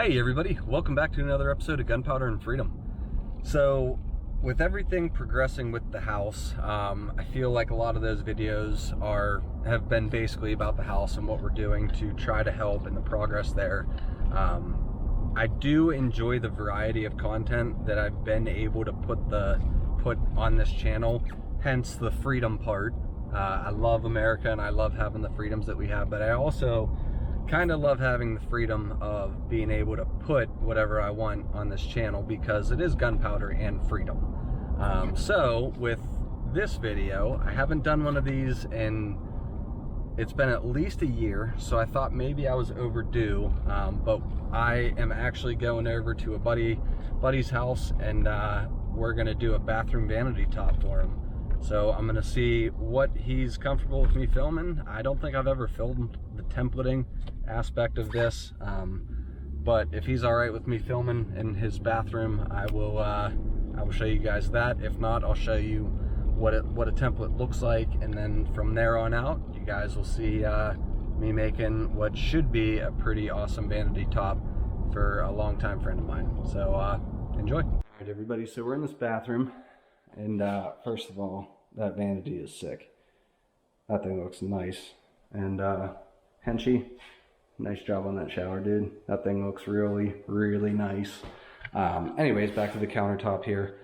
Hey everybody, welcome back to another episode of Gunpowder and Freedom. So with everything progressing with the house, I feel like a lot of those videos have been basically about the house and what we're doing to try to help in the progress there. I do enjoy the variety of content that I've been able to put on this channel, hence the freedom part. I love America and I love having the freedoms that we have, but I also kind of love having the freedom of being able to put whatever I want on this channel because it is gunpowder and freedom. So with this video, I haven't done one of these and it's been at least a year, so I thought maybe I was overdue, but I am actually going over to a buddy's house and we're gonna do a bathroom vanity top for him. So I'm gonna see what he's comfortable with me filming. I don't think I've ever filmed the templating aspect of this, but if he's all right with me filming in his bathroom, I will show you guys that. If not, I'll show you what a template looks like, and then from there on out, you guys will see me making what should be a pretty awesome vanity top for a longtime friend of mine. So enjoy. All right, everybody. So we're in this bathroom. And first of all, that vanity is sick. That thing looks nice. And Henchy, nice job on that shower, dude. That thing looks really, really nice. Anyways, back to the countertop here.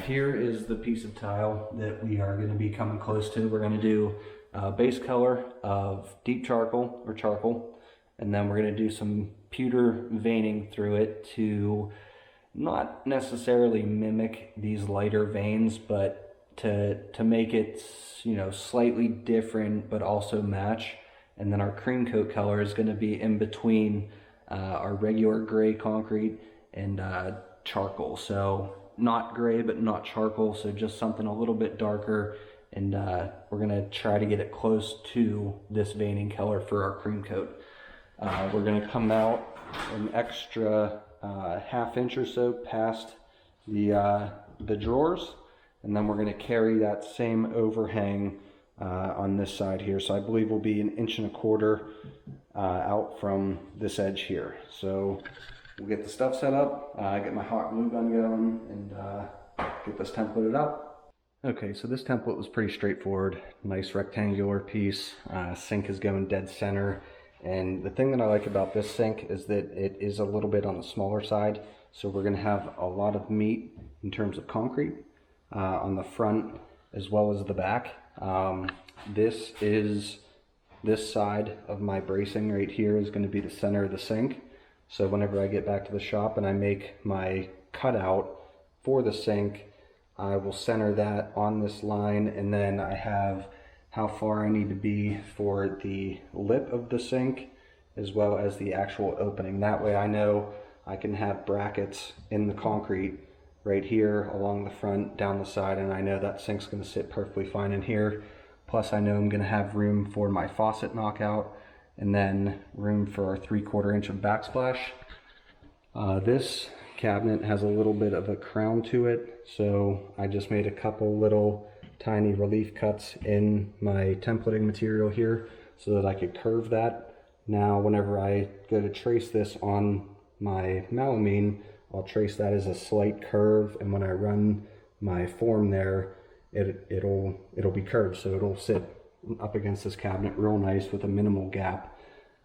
Here is the piece of tile that we are going to be coming close to. We're going to do a base color of deep charcoal or charcoal. And then we're going to do some pewter veining through it to not necessarily mimic these lighter veins, but to make it, you know, slightly different, but also match. And then our cream coat color is going to be in between our regular gray concrete and charcoal. So not gray, but not charcoal. So just something a little bit darker. And we're going to try to get it close to this veining color for our cream coat. We're going to come out an extra ½ inch or so past the drawers, and then we're going to carry that same overhang on this side here. So I believe we'll be 1¼ inch out from this edge here. So we'll get the stuff set up, get my hot glue gun going, and get this templated up. Okay, so this template was pretty straightforward. Nice rectangular piece. Sink is going dead center. And the thing that I like about this sink is that it is a little bit on the smaller side. So we're going to have a lot of meat in terms of concrete on the front as well as the back. This side of my bracing right here is going to be the center of the sink. So whenever I get back to the shop and I make my cutout for the sink, I will center that on this line, and then I have how far I need to be for the lip of the sink as well as the actual opening. That way I know I can have brackets in the concrete right here along the front, down the side, and I know that sink's going to sit perfectly fine in here. Plus I know I'm going to have room for my faucet knockout and then room for our 3/4 inch of backsplash. This cabinet has a little bit of a crown to it, so I just made a couple little tiny relief cuts in my templating material here so that I could curve that. Now whenever I go to trace this on my melamine, I'll trace that as a slight curve, and when I run my form there, it'll be curved, so it'll sit up against this cabinet real nice with a minimal gap.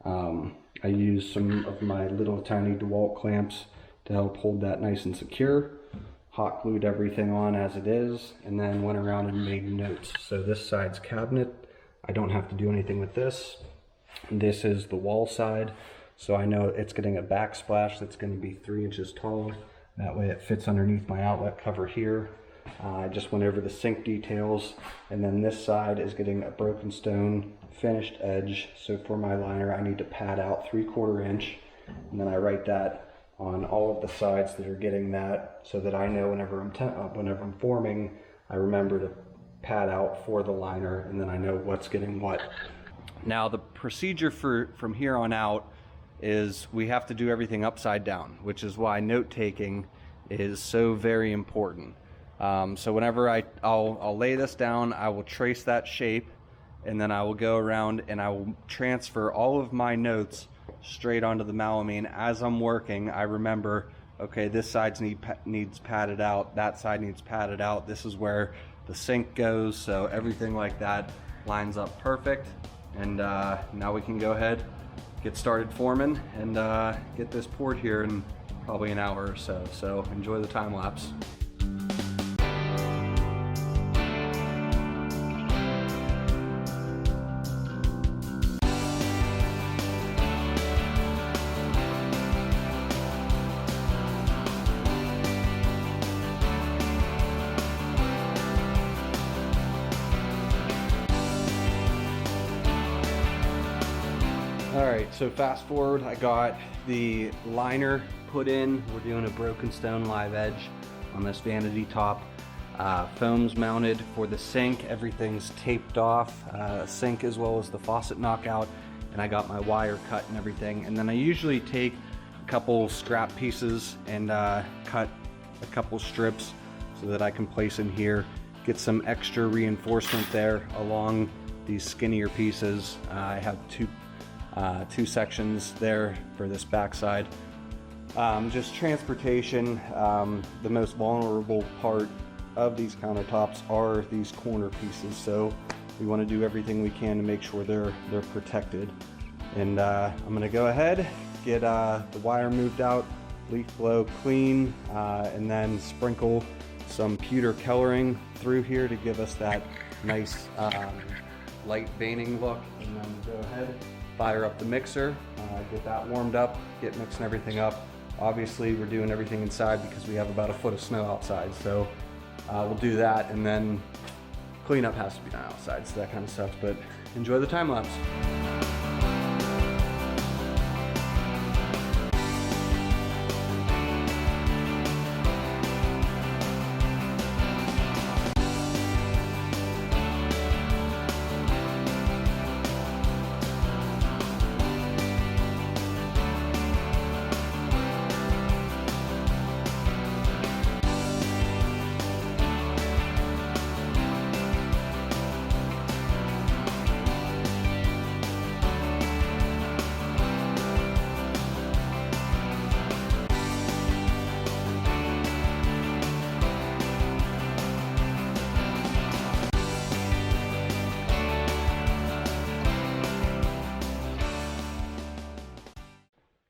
I used some of my little tiny DeWalt clamps to help hold that nice and secure. Hot glued everything on as it is, and then went around and made notes. So this side's cabinet, I don't have to do anything with this. This is the wall side, so I know it's getting a backsplash that's going to be 3 inches tall. That way it fits underneath my outlet cover here. I just went over the sink details, and then this side is getting a broken stone finished edge. So for my liner, I need to pad out 3/4 inch, and then I write that on all of the sides that are getting that, so that I know whenever I'm forming, I remember to pad out for the liner, and then I know what's getting what. Now the procedure from here on out is we have to do everything upside down, which is why note taking is so very important. So whenever I'll lay this down, I will trace that shape, and then I will go around and I will transfer all of my notes straight onto the melamine. As I'm working, I remember, okay, this side needs padded out, that side needs padded out, this is where the sink goes, so everything like that lines up perfect. And now we can go ahead, get started forming, and get this poured here in probably an hour or so. So enjoy the time lapse. Alright, so fast forward, I got the liner put in. We're doing a broken stone live edge on this vanity top. Foam's mounted for the sink, everything's taped off, sink as well as the faucet knockout, and I got my wire cut and everything. And then I usually take a couple scrap pieces and cut a couple strips so that I can place in here, get some extra reinforcement there along these skinnier pieces. I have two sections there for this backside. Just transportation, the most vulnerable part of these countertops are these corner pieces, so we want to do everything we can to make sure they're protected. And I'm going to go ahead, get the wire moved out, leaf blow clean, and then sprinkle some pewter coloring through here to give us that nice light veining look. And then go ahead, fire up the mixer, get that warmed up, get mixing everything up. Obviously we're doing everything inside because we have about a foot of snow outside, so we'll do that, and then cleanup has to be done outside, so that kind of stuff. But enjoy the time lapse.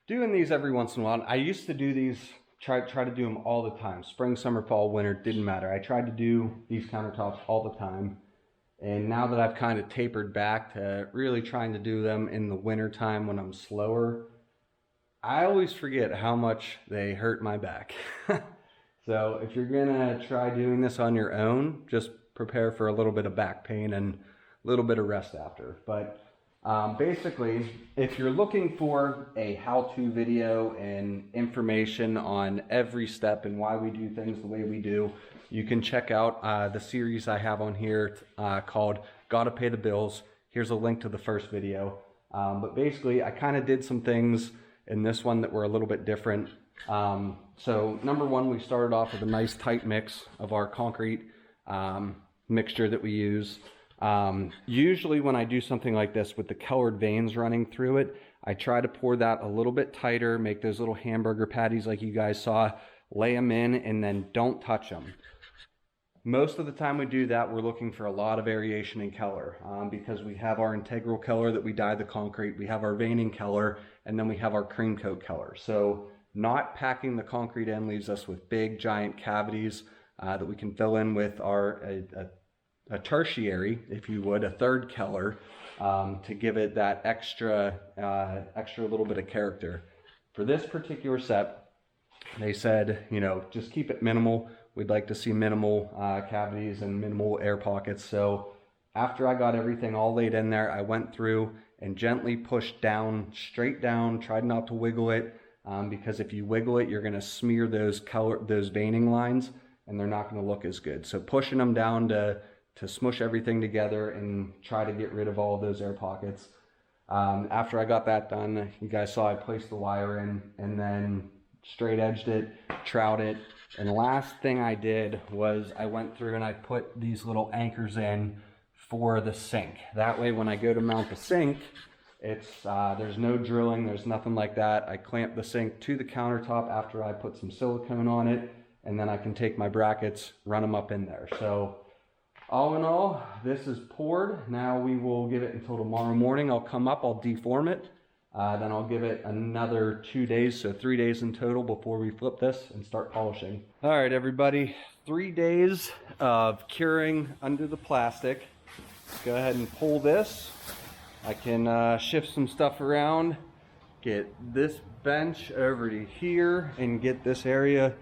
Doing these every once in a while. I used to do these, try to do them all the time. Spring, summer, fall, winter, didn't matter. I tried to do these countertops all the time. And now that I've kind of tapered back to really trying to do them in the winter time when I'm slower, I always forget how much they hurt my back. So if you're gonna try doing this on your own, just prepare for a little bit of back pain and a little bit of rest after. But basically, if you're looking for a how-to video and information on every step and why we do things the way we do, you can check out the series I have on here called Gotta Pay the Bills. Here's a link to the first video. But basically, I kind of did some things in this one that were a little bit different. So number one, we started off with a nice tight mix of our concrete mixture that we use. Usually when I do something like this with the colored veins running through it, I try to pour that a little bit tighter, make those little hamburger patties like you guys saw, lay them in, and then don't touch them. Most of the time we do that, we're looking for a lot of variation in color because we have our integral color that we dye the concrete, we have our veining color, and then we have our cream coat color. So not packing the concrete in leaves us with big giant cavities that we can fill in with a tertiary, if you would, a third color to give it that extra little bit of character. For this particular set, they said, you know, just keep it minimal. We'd like to see minimal cavities and minimal air pockets. So after I got everything all laid in there, I went through and gently pushed down, straight down, tried not to wiggle it because if you wiggle it, you're going to smear those veining lines and they're not going to look as good. So pushing them down to smush everything together and try to get rid of all of those air pockets. After I got that done, you guys saw I placed the wire in and then straight edged it, trowed it, and the last thing I did was I went through and I put these little anchors in for the sink. That way when I go to mount the sink, It's there's no drilling, there's nothing like that. I clamp the sink to the countertop after I put some silicone on it, and then I can take my brackets, run them up in there. So all in all, this is poured. Now we will give it until tomorrow morning. I'll come up, I'll deform it. Then I'll give it another 2 days, so 3 days in total before we flip this and start polishing. All right, everybody, 3 days of curing under the plastic. Let's go ahead and pull this. I can shift some stuff around, get this bench over to here, and get this area,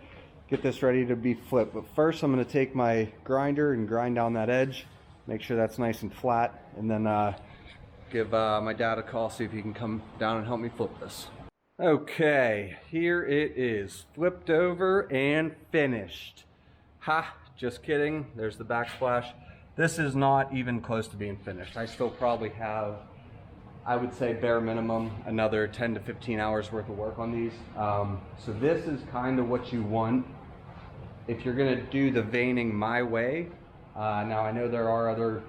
get this ready to be flipped. But first I'm gonna take my grinder and grind down that edge, make sure that's nice and flat, and then give my dad a call, see if he can come down and help me flip this. Okay, here it is, flipped over and finished. Ha, just kidding, there's the backsplash. This is not even close to being finished. I still probably have, I would say bare minimum, another 10 to 15 hours worth of work on these. So this is kind of what you want if you're gonna do the veining my way. Now I know there are other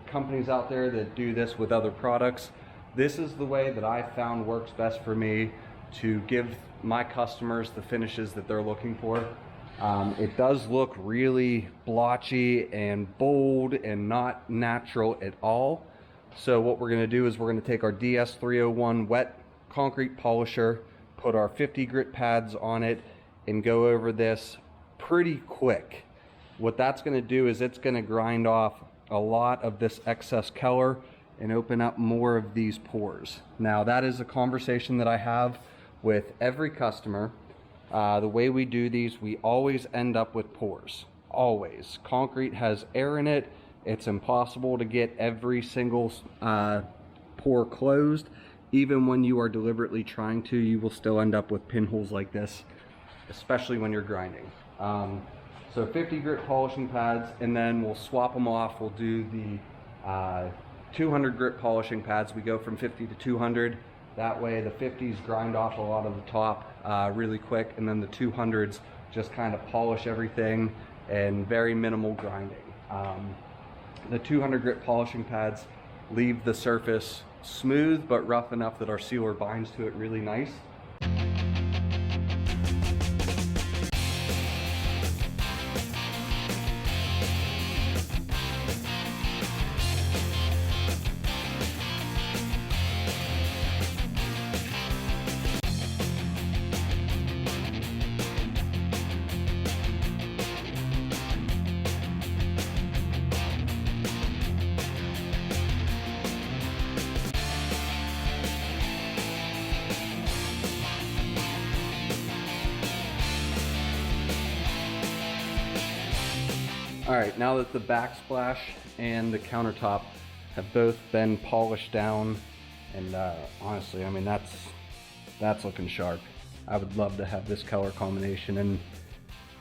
companies out there that do this with other products. This is the way that I found works best for me to give my customers the finishes that they're looking for. It does look really blotchy and bold and not natural at all. So what we're going to do is we're going to take our DS301 wet concrete polisher, put our 50 grit pads on it, and go over this pretty quick. What that's going to do is it's going to grind off a lot of this excess color and open up more of these pores. Now that is a conversation that I have with every customer. The way we do these, we always end up with pores, always. Concrete has air in it. It's impossible to get every single pore closed. Even when you are deliberately trying to, you will still end up with pinholes like this, especially when you're grinding. So 50 grit polishing pads, and then we'll swap them off. We'll do the 200 grit polishing pads. We go from 50 to 200. That way the 50s grind off a lot of the top really quick, and then the 200s just kind of polish everything and very minimal grinding. The 200 grit polishing pads leave the surface smooth but rough enough that our sealer binds to it really nice. All right, now that the backsplash and the countertop have both been polished down, and honestly, I mean, that's looking sharp. I would love to have this color combination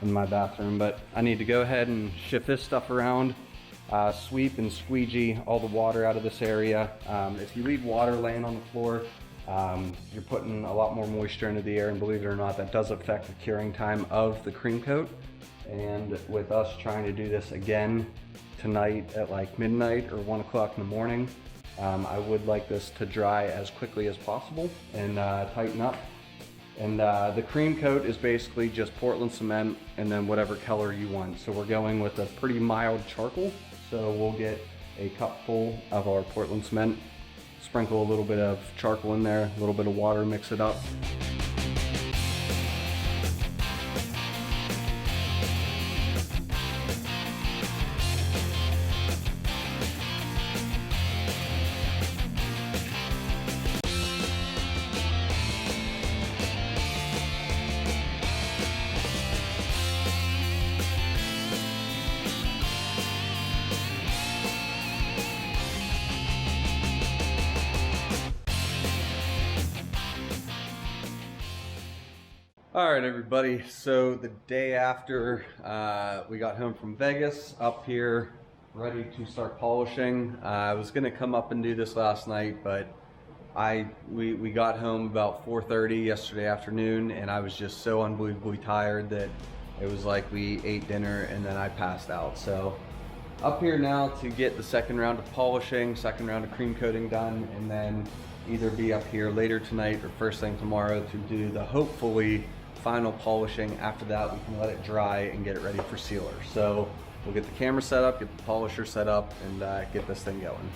in my bathroom, but I need to go ahead and shift this stuff around, sweep and squeegee all the water out of this area. If you leave water laying on the floor, you're putting a lot more moisture into the air, and believe it or not, that does affect the curing time of the cream coat. And with us trying to do this again tonight at like midnight or 1 o'clock in the morning, I would like this to dry as quickly as possible and tighten up. And the cream coat is basically just Portland cement and then whatever color you want. So we're going with a pretty mild charcoal. So we'll get a cup full of our Portland cement, sprinkle a little bit of charcoal in there, a little bit of water, mix it up. All right, everybody, so the day after we got home from Vegas, up here ready to start polishing. I was gonna come up and do this last night, but we got home about 4:30 yesterday afternoon, and I was just so unbelievably tired that it was like we ate dinner and then I passed out. So up here now to get the second round of polishing, second round of cream coating done, and then either be up here later tonight or first thing tomorrow to do the hopefully final polishing. After that, we can let it dry and get it ready for sealer. So we'll get the camera set up, get the polisher set up, and get this thing going.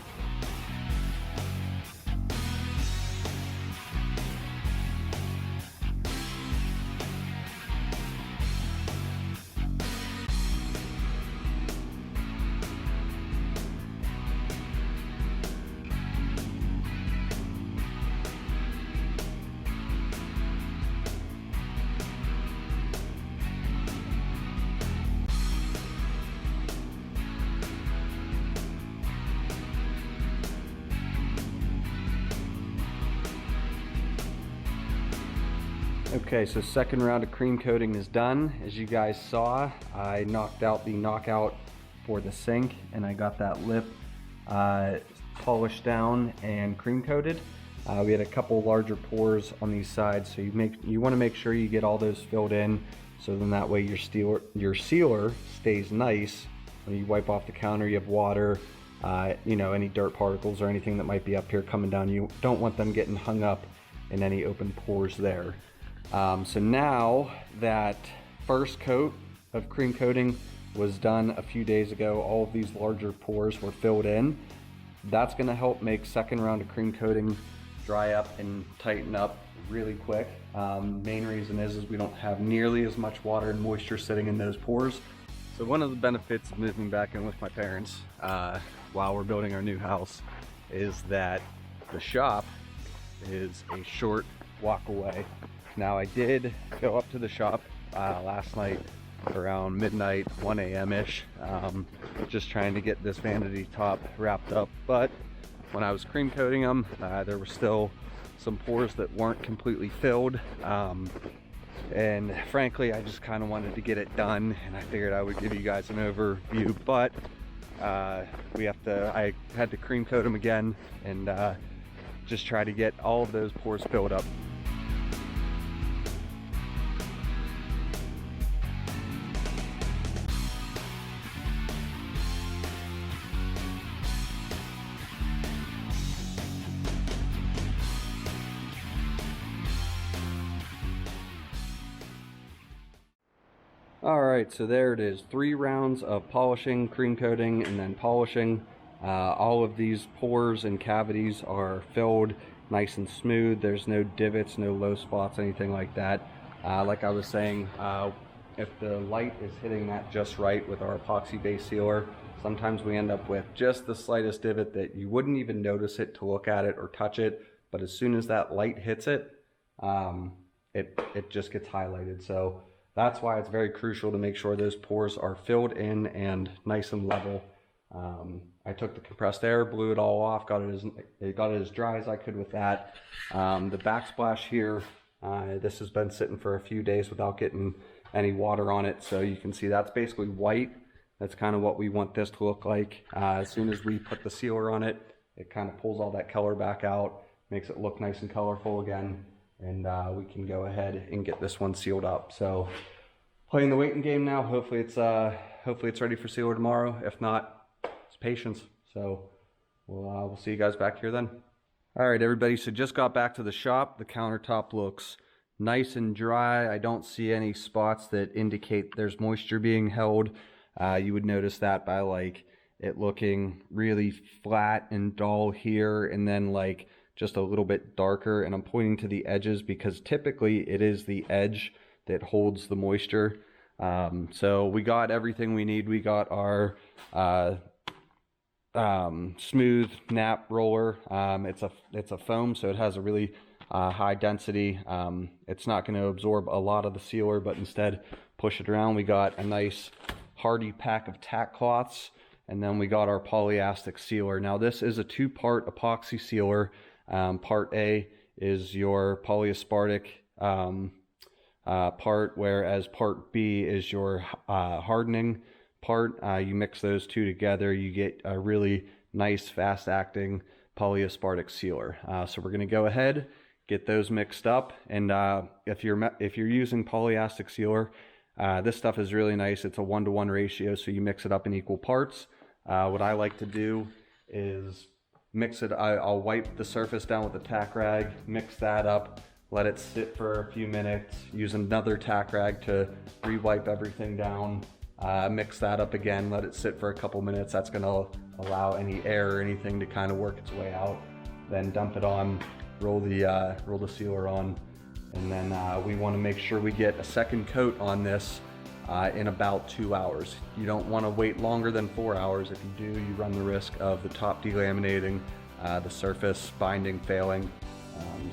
Okay, so second round of cream coating is done. As you guys saw, I knocked out the knockout for the sink, and I got that lip polished down and cream coated. We had a couple larger pores on these sides, so you want to make sure you get all those filled in, so then that way your sealer stays nice. When you wipe off the counter, you have water, you know, any dirt particles or anything that might be up here coming down. You don't want them getting hung up in any open pores there. So now that first coat of cream coating was done a few days ago, all of these larger pores were filled in. That's going to help make second round of cream coating dry up and tighten up really quick. Main reason is we don't have nearly as much water and moisture sitting in those pores. So one of the benefits of moving back in with my parents while we're building our new house is that the shop is a short walk away. Now, I did go up to the shop last night around midnight, 1 a.m.-ish, just trying to get this vanity top wrapped up. But when I was cream coating them, there were still some pores that weren't completely filled. And frankly, I just kind of wanted to get it done, and I figured I would give you guys an overview. But I had to cream coat them again and just try to get all of those pores filled up. Alright, so there it is. 3 rounds of polishing, cream coating, and then polishing. All of these pores and cavities are filled nice and smooth. There's no divots, no low spots, anything like that. Like I was saying, if the light is hitting that just right with our epoxy base sealer, sometimes we end up with just the slightest divot that you wouldn't even notice it to look at it or touch it, but as soon as that light hits it, it just gets highlighted. So that's why it's very crucial to make sure those pores are filled in and nice and level. I took the compressed air, blew it all off, got it as dry as I could with that. The backsplash here, this has been sitting for a few days without getting any water on it, so you can see that's basically white. That's kind of what we want this to look like. As soon as we put the sealer on it, it kind of pulls all that color back out, makes it look nice and colorful again, and we can go ahead and get this one sealed up. So playing the waiting game now. Hopefully it's ready for sealer tomorrow. If not, it's patience. So we'll see you guys back here then. All right, everybody, so just got back to the shop. The countertop looks nice and dry. I don't see any spots that indicate there's moisture being held. You would notice that by like it looking really flat and dull here, and then like just a little bit darker. And I'm pointing to the edges because typically it is the edge that holds the moisture. So we got everything we need. We got our smooth nap roller. It's a foam, so it has a really high density. It's not going to absorb a lot of the sealer, but instead push it around. We got a nice hardy pack of tack cloths, and then we got our polyastic sealer. Now this is a 2-part epoxy sealer. Part A is your polyaspartic part, whereas part B is your hardening part. You mix those two together, you get a really nice fast acting polyaspartic sealer. So we're going to go ahead, get those mixed up, and if you're using polyastic sealer, this stuff is really nice. It's a 1-to-1 ratio, so you mix it up in equal parts. What I like to do is mix it. I'll wipe the surface down with a tack rag, mix that up, let it sit for a few minutes, use another tack rag to re-wipe everything down, mix that up again, let it sit for a couple minutes. That's gonna allow any air or anything to kind of work its way out. Then dump it on, roll the sealer on, and then we want to make sure we get a second coat on this in about 2 hours. You don't want to wait longer than 4 hours. If you do, you run the risk of the top delaminating, the surface binding failing.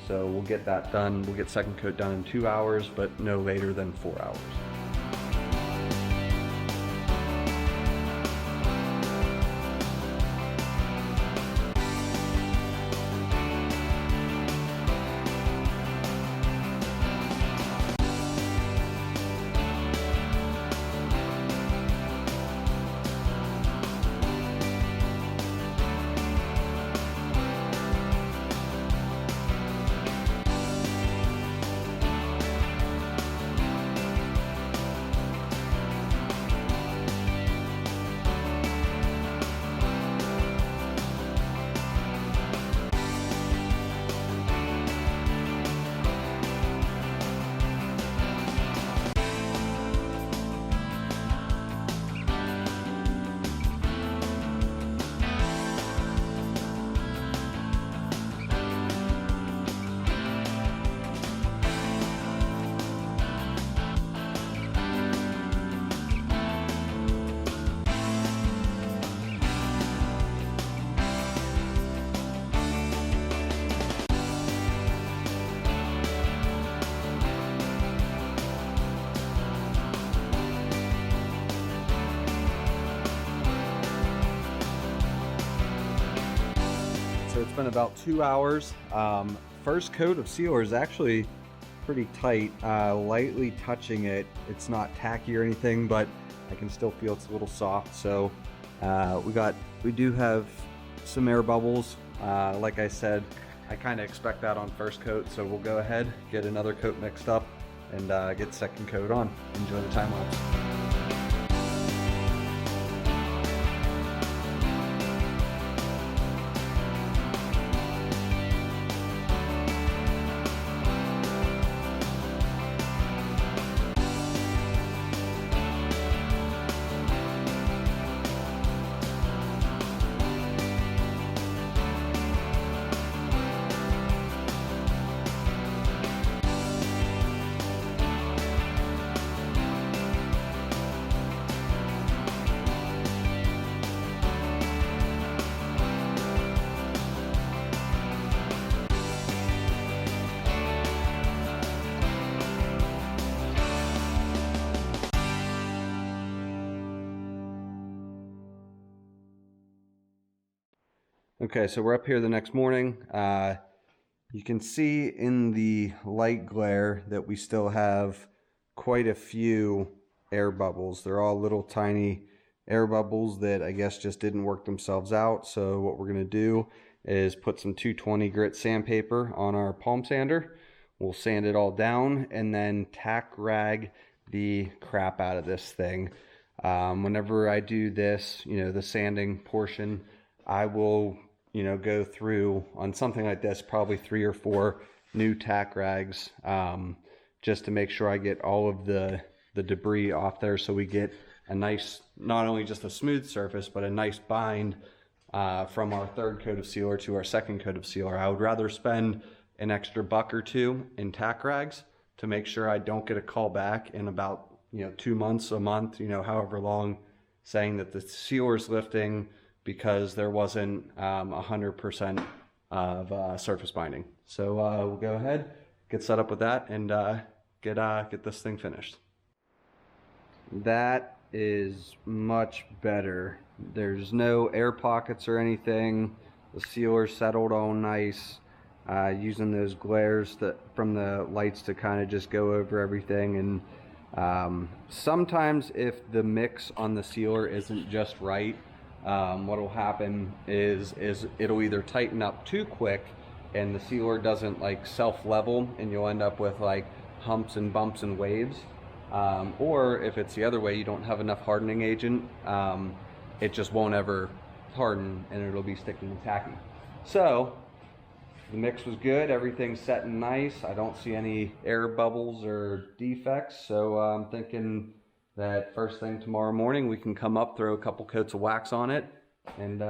So we'll get that done. We'll get second coat done in 2 hours, but no later than 4 hours. So it's been about 2 hours. First coat of sealer is actually pretty tight, lightly touching it. It's not tacky or anything, but I can still feel it's a little soft. So we do have some air bubbles. Like I said, I kind of expect that on first coat. So we'll go ahead, get another coat mixed up, and get second coat on. Enjoy the time lapse. Okay, so we're up here the next morning. You can see in the light glare that we still have quite a few air bubbles. They're all little tiny air bubbles that I guess just didn't work themselves out. So what we're gonna do is put some 220 grit sandpaper on our palm sander. We'll sand it all down and then tack rag the crap out of this thing. Whenever I do this, the sanding portion, I will go through on something like this, probably 3 or 4 new tack rags, just to make sure I get all of the debris off there, so we get a nice, not only just a smooth surface, but a nice bind from our third coat of sealer to our second coat of sealer. I would rather spend an extra $1 or $2 in tack rags to make sure I don't get a call back in about 2 months, a month, however long, saying that the sealer's lifting because there wasn't 100% of surface binding. So we'll go ahead, get set up with that, and get this thing finished. That is much better. There's no air pockets or anything. The sealer settled all nice. Using those glares from the lights to kind of just go over everything. And sometimes if the mix on the sealer isn't just right, what will happen is it'll either tighten up too quick and the sealer doesn't like self-level, and you'll end up with like humps and bumps and waves, or if it's the other way, you don't have enough hardening agent, it just won't ever harden and it'll be sticky and tacky. So the mix was good, everything's set and nice. I don't see any air bubbles or defects, so I'm thinking that first thing tomorrow morning we can come up, throw a couple coats of wax on it, and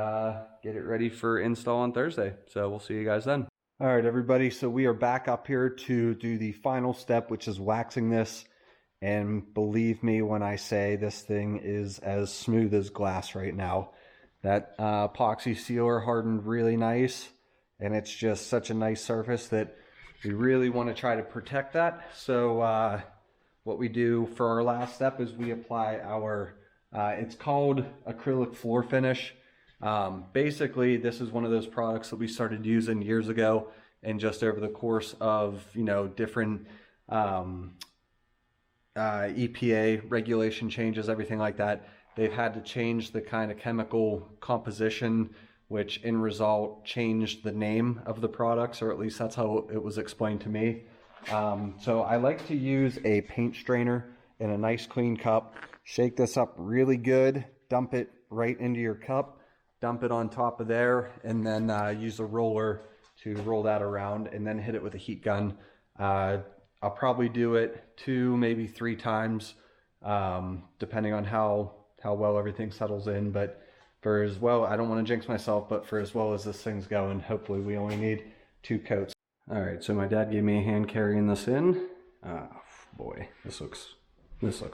get it ready for install on Thursday. So we'll see you guys then. All right, everybody, so we are back up here to do the final step, which is waxing this. And believe me when I say this thing is as smooth as glass right now. That epoxy sealer hardened really nice, and it's just such a nice surface that we really want to try to protect that. So what we do for our last step is we apply our, it's called acrylic floor finish. Basically, this is one of those products that we started using years ago, and just over the course of, you know, different EPA regulation changes, everything like that, they've had to change the kind of chemical composition, which in result changed the name of the products, or at least that's how it was explained to me. So I like to use a paint strainer in a nice clean cup, shake this up really good, dump it right into your cup, dump it on top of there, and then use a roller to roll that around, and then hit it with a heat gun. I'll probably do it 2, maybe 3 times, depending on how well everything settles in. But for as well, I don't want to jinx myself, but for as well as this thing's going, hopefully we only need 2 coats. All right, so my dad gave me a hand carrying this in. Boy, this looks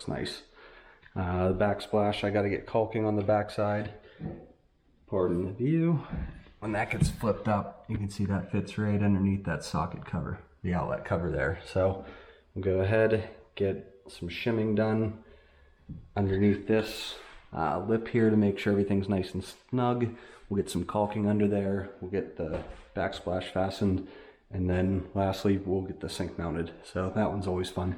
nice. The backsplash, I got to get caulking on the backside. Pardon the view. When that gets flipped up, you can see that fits right underneath that socket cover, the outlet cover there. So we'll go ahead, get some shimming done underneath this lip here to make sure everything's nice and snug. We'll get some caulking under there. We'll get the backsplash fastened, and then lastly, we'll get the sink mounted. So that one's always fun.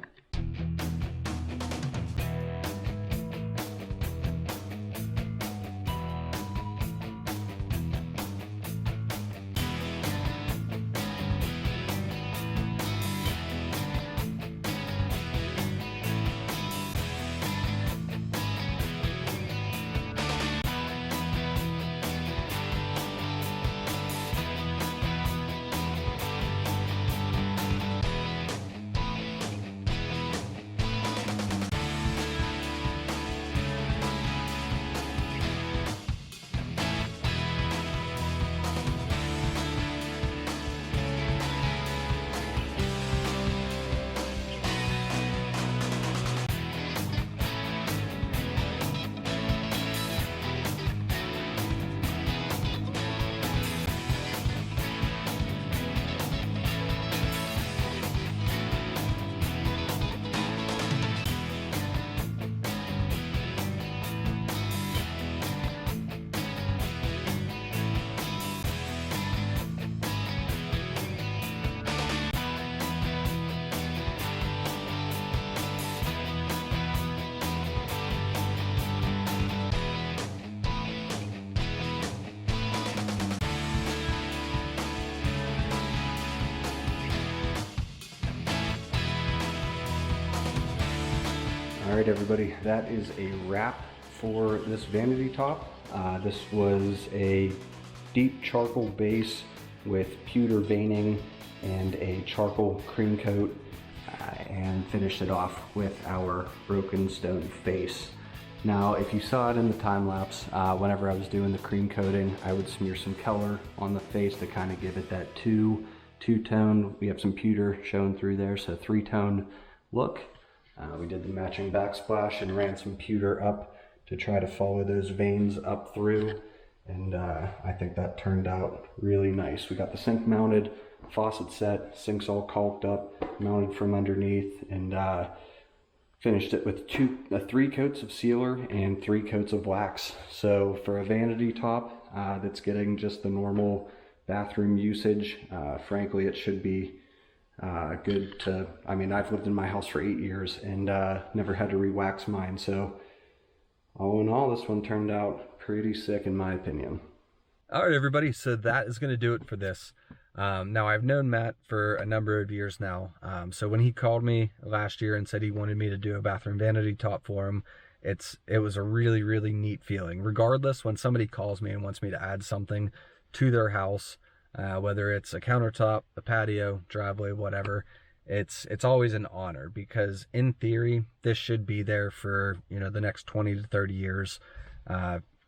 All right, everybody, that is a wrap for this vanity top. This was a deep charcoal base with pewter veining and a charcoal cream coat, and finished it off with our broken stone face. Now, if you saw it in the time lapse, whenever I was doing the cream coating, I would smear some color on the face to kind of give it that two-tone. We have some pewter showing through there, so 3-tone look. We did the matching backsplash and ran some pewter up to try to follow those veins up through, and I think that turned out really nice. We got the sink mounted, faucet set, sink's all caulked up, mounted from underneath, and finished it with 3 coats of sealer and 3 coats of wax. So for a vanity top that's getting just the normal bathroom usage, frankly, it should be good to, I mean, I've lived in my house for 8 years and never had to re-wax mine, so all in all, this one turned out pretty sick in my opinion. All right, everybody, so that is going to do it for this. Now, I've known Matt for a number of years now, so when he called me last year and said he wanted me to do a bathroom vanity top for him, it was a really neat feeling. Regardless, when somebody calls me and wants me to add something to their house, whether it's a countertop, a patio, driveway, whatever. It's always an honor, because in theory, this should be there for, you know, the next 20 to 30 years,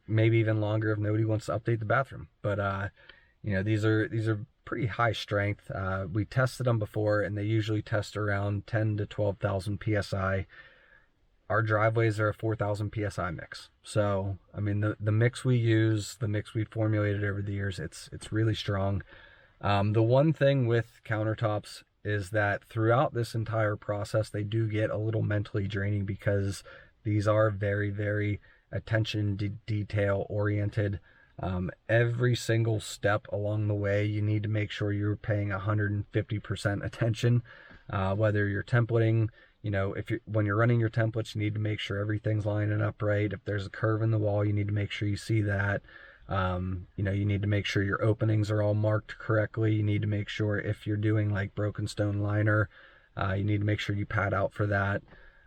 maybe even longer if nobody wants to update the bathroom. But you know, these are pretty high strength. We tested them before, and they usually test around 10 to 12,000 psi. Our driveways are a 4,000 psi mix. So I mean, the mix we use, the mix we formulated over the years, it's really strong. The one thing with countertops is that throughout this entire process, they do get a little mentally draining, because these are very, very attention to detail oriented. Every single step along the way, you need to make sure you're paying 150% attention. Whether you're templating, you know, when you're running your templates, you need to make sure everything's lining up right. If there's a curve in the wall, you need to make sure you see that. You know, you need to make sure your openings are all marked correctly. You need to make sure, if you're doing like broken stone liner, you need to make sure you pad out for that.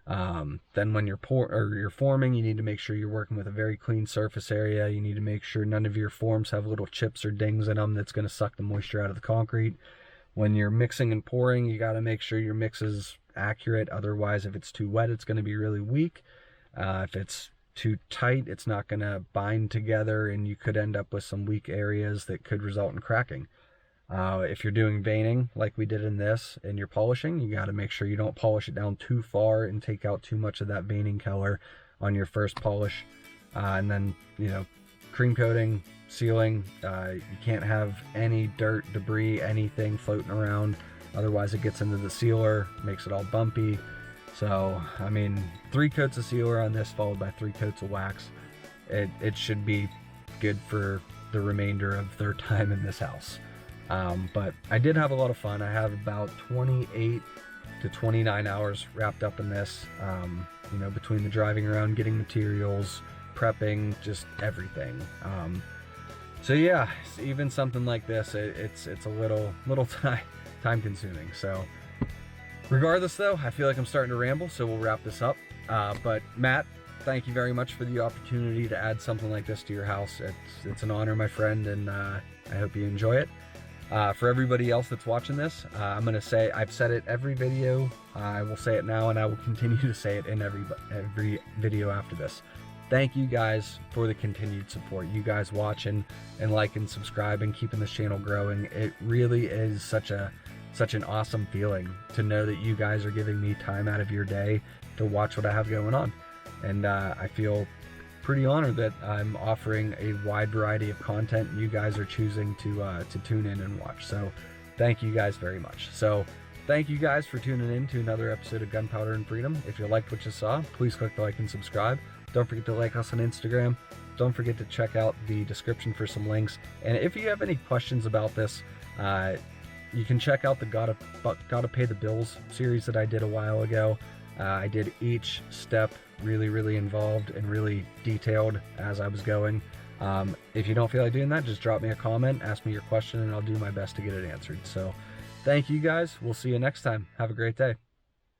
Then when you're forming, you need to make sure you're working with a very clean surface area. You need to make sure none of your forms have little chips or dings in them that's going to suck the moisture out of the concrete. When you're mixing and pouring, you got to make sure your mix is accurate. Otherwise, if it's too wet, it's going to be really weak. If it's too tight, it's not going to bind together, and you could end up with some weak areas that could result in cracking. If you're doing veining like we did in this, and you're polishing, you got to make sure you don't polish it down too far and take out too much of that veining color on your first polish. And then, you know, cream coating, sealing, you can't have any dirt, debris, anything floating around. Otherwise it gets into the sealer, makes it all bumpy. So, I mean, 3 coats of sealer on this followed by 3 coats of wax. It should be good for the remainder of their time in this house. But I did have a lot of fun. I have about 28 to 29 hours wrapped up in this, you know, between the driving around, getting materials, prepping, just everything. So yeah, even something like this, it's a little time consuming. So regardless though, I feel like I'm starting to ramble, so we'll wrap this up. But Matt, thank you very much for the opportunity to add something like this to your house. It's an honor, my friend, and I hope you enjoy it. For everybody else that's watching this, I'm going to say, I've said it every video, I will say it now, and I will continue to say it in every video after this. Thank you guys for the continued support. You guys watching and liking, subscribing, keeping this channel growing. It really is such an awesome feeling to know that you guys are giving me time out of your day to watch what I have going on. And I feel pretty honored that I'm offering a wide variety of content, and you guys are choosing to tune in and watch. So thank you guys very much. So thank you guys for tuning in to another episode of Gunpowder and Freedom. If you liked what you saw, please click the like and subscribe. Don't forget to like us on Instagram. Don't forget to check out the description for some links. And if you have any questions about this, you can check out the Gotta Pay the Bills series that I did a while ago. I did each step really involved and really detailed as I was going. If you don't feel like doing that, just drop me a comment, ask me your question, and I'll do my best to get it answered. So thank you guys. We'll see you next time. Have a great day.